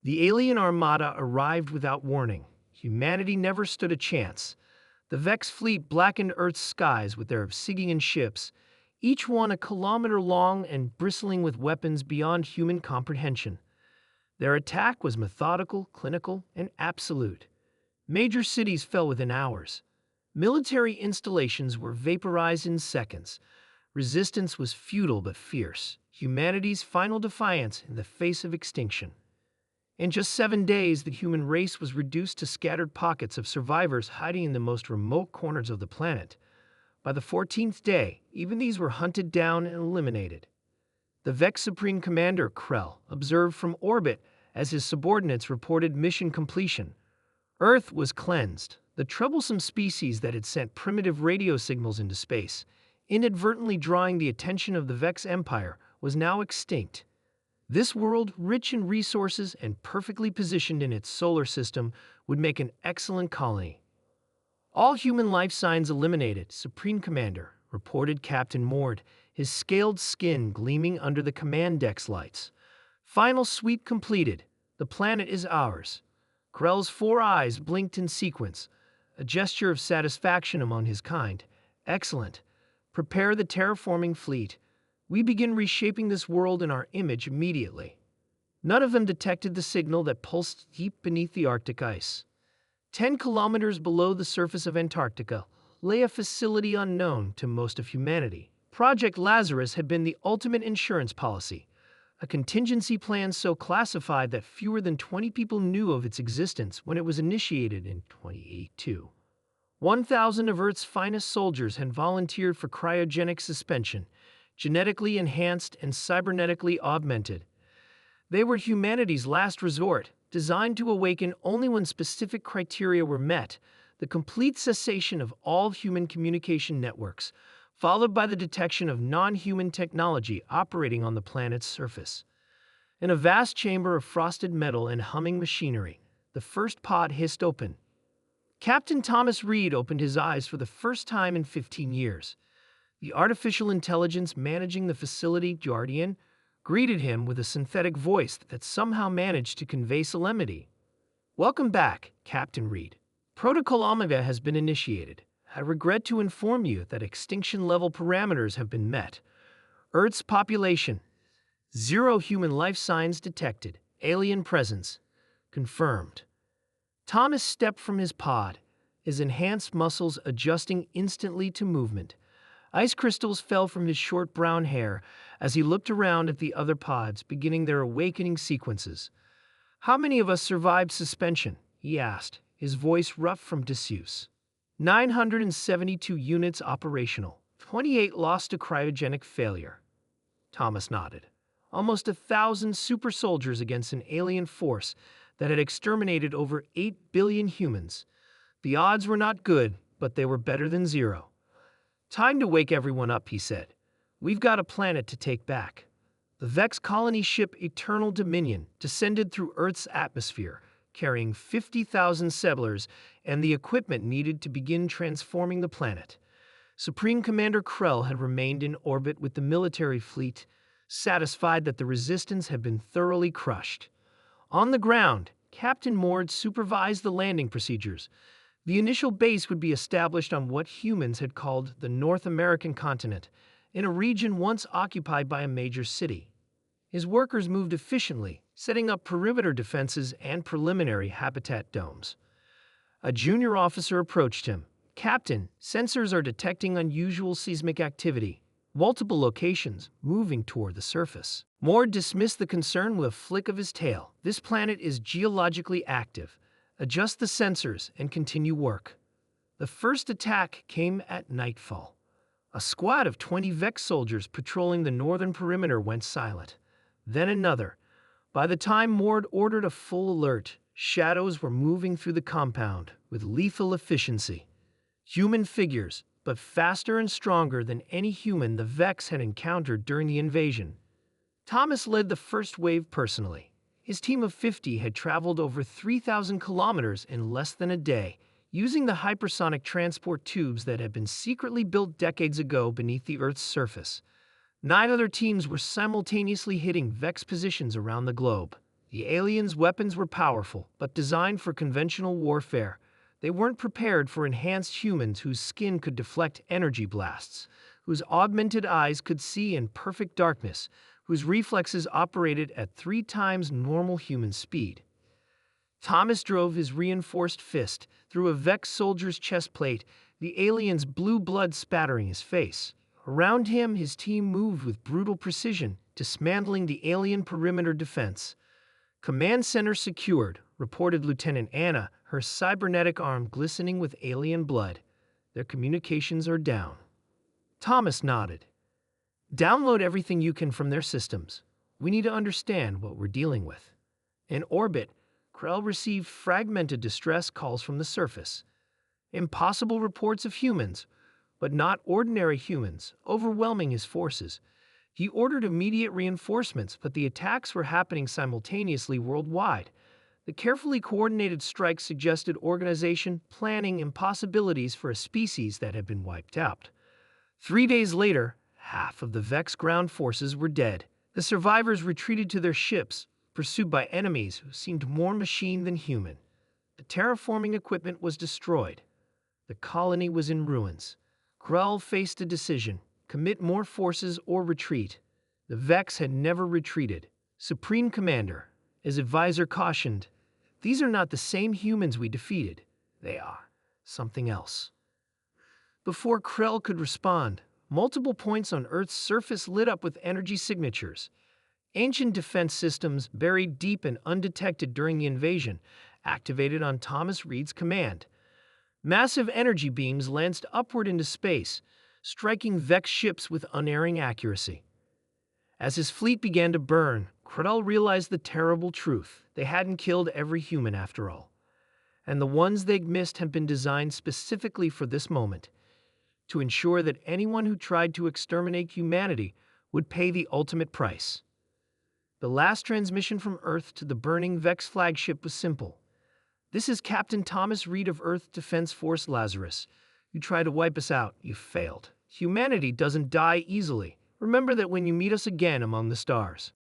The alien armada arrived without warning. Humanity never stood a chance. The Vex fleet blackened Earth's skies with their obsidian ships, each one a kilometer long and bristling with weapons beyond human comprehension. Their attack was methodical, clinical, and absolute. Major cities fell within hours. Military installations were vaporized in seconds. Resistance was futile but fierce, humanity's final defiance in the face of extinction. In just 7 days, the human race was reduced to scattered pockets of survivors hiding in the most remote corners of the planet. By the 14th day, even these were hunted down and eliminated. The Vex Supreme Commander, Krell, observed from orbit as his subordinates reported mission completion. Earth was cleansed. The troublesome species that had sent primitive radio signals into space, inadvertently drawing the attention of the Vex Empire, was now extinct. This world, rich in resources and perfectly positioned in its solar system, would make an excellent colony. All human life signs eliminated, Supreme Commander, reported Captain Mord, his scaled skin gleaming under the command deck's lights. Final sweep completed. The planet is ours. Krell's 4 eyes blinked in sequence, a gesture of satisfaction among his kind. Excellent. Prepare the terraforming fleet. We begin reshaping this world in our image immediately. None of them detected the signal that pulsed deep beneath the Arctic ice. 10 kilometers below the surface of Antarctica lay a facility unknown to most of humanity. Project Lazarus had been the ultimate insurance policy, a contingency plan so classified that fewer than 20 people knew of its existence when it was initiated in 2082. 1,000 of Earth's finest soldiers had volunteered for cryogenic suspension, genetically enhanced and cybernetically augmented. They were humanity's last resort, designed to awaken only when specific criteria were met, the complete cessation of all human communication networks, followed by the detection of non-human technology operating on the planet's surface. In a vast chamber of frosted metal and humming machinery, the first pod hissed open. Captain Thomas Reed opened his eyes for the first time in 15 years. The artificial intelligence managing the facility, Guardian, greeted him with a synthetic voice that somehow managed to convey solemnity. "Welcome back, Captain Reed. Protocol Omega has been initiated. I regret to inform you that extinction-level parameters have been met. Earth's population, 0 human life signs detected. Alien presence confirmed." Thomas stepped from his pod, his enhanced muscles adjusting instantly to movement. Ice crystals fell from his short brown hair as he looked around at the other pods beginning their awakening sequences. "How many of us survived suspension?" he asked, his voice rough from disuse. 972 units operational, 28 lost to cryogenic failure. Thomas nodded. Almost 1,000 super soldiers against an alien force that had exterminated over 8 billion humans. The odds were not good, but they were better than 0. "Time to wake everyone up," he said. "We've got a planet to take back." The Vex colony ship Eternal Dominion descended through Earth's atmosphere, carrying 50,000 settlers and the equipment needed to begin transforming the planet. Supreme Commander Krell had remained in orbit with the military fleet, satisfied that the resistance had been thoroughly crushed. On the ground, Captain Mord supervised the landing procedures. The initial base would be established on what humans had called the North American continent, in a region once occupied by a major city. His workers moved efficiently, setting up perimeter defenses and preliminary habitat domes. A junior officer approached him. "Captain, sensors are detecting unusual seismic activity. Multiple locations moving toward the surface." Mord dismissed the concern with a flick of his tail. "This planet is geologically active. Adjust the sensors and continue work." The first attack came at nightfall. A squad of 20 Vex soldiers patrolling the northern perimeter went silent. Then another. By the time Mord ordered a full alert, shadows were moving through the compound with lethal efficiency. Human figures, but faster and stronger than any human the Vex had encountered during the invasion. Thomas led the first wave personally. His team of 50 had traveled over 3,000 kilometers in less than a day, using the hypersonic transport tubes that had been secretly built decades ago beneath the Earth's surface. 9 other teams were simultaneously hitting Vex positions around the globe. The aliens' weapons were powerful, but designed for conventional warfare. They weren't prepared for enhanced humans whose skin could deflect energy blasts, whose augmented eyes could see in perfect darkness, whose reflexes operated at 3 times normal human speed. Thomas drove his reinforced fist through a Vex soldier's chest plate, the alien's blue blood spattering his face. Around him, his team moved with brutal precision, dismantling the alien perimeter defense. Command center secured, reported Lieutenant Anna, her cybernetic arm glistening with alien blood. Their communications are down. Thomas nodded. Download everything you can from their systems. We need to understand what we're dealing with. In orbit, Krell received fragmented distress calls from the surface. Impossible reports of humans, but not ordinary humans, overwhelming his forces. He ordered immediate reinforcements, but the attacks were happening simultaneously worldwide. The carefully coordinated strikes suggested organization, planning, and possibilities for a species that had been wiped out. 3 days later, half of the Vex ground forces were dead. The survivors retreated to their ships, pursued by enemies who seemed more machine than human. The terraforming equipment was destroyed. The colony was in ruins. Krell faced a decision: commit more forces or retreat. The Vex had never retreated. Supreme Commander, as Advisor cautioned, these are not the same humans we defeated. They are something else. Before Krell could respond, multiple points on Earth's surface lit up with energy signatures. Ancient defense systems, buried deep and undetected during the invasion, activated on Thomas Reed's command. Massive energy beams lanced upward into space, striking Vex ships with unerring accuracy. As his fleet began to burn, Krell realized the terrible truth. They hadn't killed every human after all. And the ones they'd missed had been designed specifically for this moment, to ensure that anyone who tried to exterminate humanity would pay the ultimate price. The last transmission from Earth to the burning Vex flagship was simple. This is Captain Thomas Reed of Earth Defense Force Lazarus. You tried to wipe us out. You failed. Humanity doesn't die easily. Remember that when you meet us again among the stars.